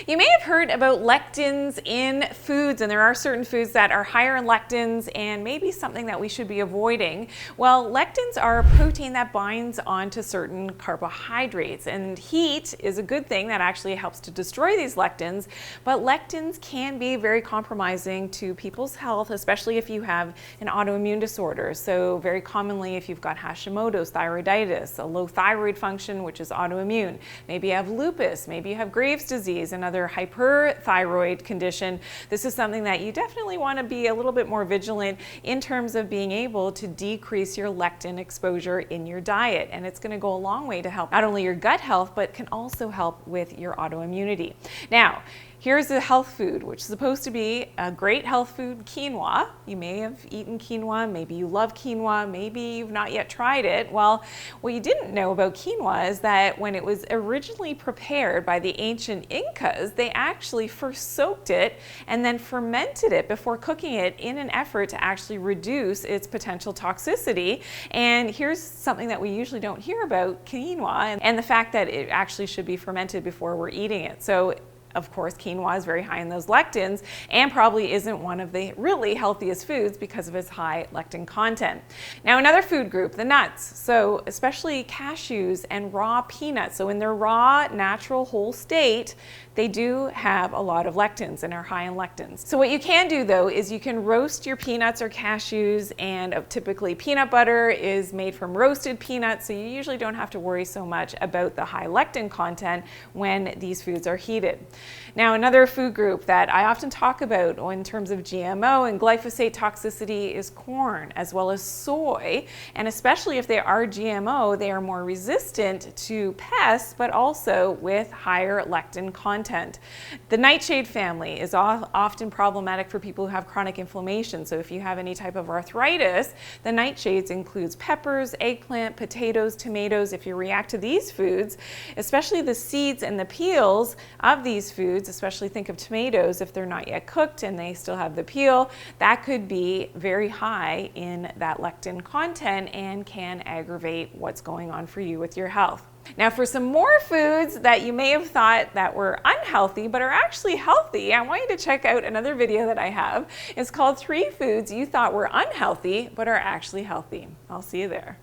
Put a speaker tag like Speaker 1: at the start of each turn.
Speaker 1: You may have heard about lectins in foods, and there are certain foods that are higher in lectins and maybe something that we should be avoiding. Well, lectins are a protein that binds onto certain carbohydrates, and heat is a good thing that actually helps to destroy these lectins, but lectins can be very compromising to people's health, especially if you have an autoimmune disorder. So very commonly if you've got Hashimoto's, thyroiditis, a low thyroid function, which is autoimmune, maybe you have lupus, maybe you have Graves' disease, another hyperthyroid condition, this is something that you definitely want to be a little bit more vigilant in terms of being able to decrease your lectin exposure in your diet. And it's going to go a long way to help not only your gut health, but can also help with your autoimmunity. Now, here's a health food, which is supposed to be a great health food, quinoa. You may have eaten quinoa, maybe you love quinoa, maybe you've not yet tried it. Well, what you didn't know about quinoa is that when it was originally prepared by the ancient Incas, they actually first soaked it and then fermented it before cooking it in an effort to actually reduce its potential toxicity. And here's something that we usually don't hear about quinoa, and the fact that it actually should be fermented before we're eating it. So of course, quinoa is very high in those lectins and probably isn't one of the really healthiest foods because of its high lectin content. Now, another food group, the nuts. So especially cashews and raw peanuts. So in their raw, natural, whole state, they do have a lot of lectins and are high in lectins. So what you can do though is you can roast your peanuts or cashews, and typically peanut butter is made from roasted peanuts, so you usually don't have to worry so much about the high lectin content when these foods are heated. Now, another food group that I often talk about in terms of GMO and glyphosate toxicity is corn, as well as soy, and especially if they are GMO, they are more resistant to pests, but also with higher lectin content. The nightshade family is often problematic for people who have chronic inflammation. So if you have any type of arthritis, the nightshades includes peppers, eggplant, potatoes, tomatoes. If you react to these foods, especially the seeds and the peels of these foods, especially think of tomatoes, if they're not yet cooked and they still have the peel, that could be very high in that lectin content and can aggravate what's going on for you with your health. Now, for some more foods that you may have thought that were unhealthy but are actually healthy, I want you to check out another video that I have. It's called 3 Foods You Thought Were Unhealthy but Are Actually Healthy. I'll see you there.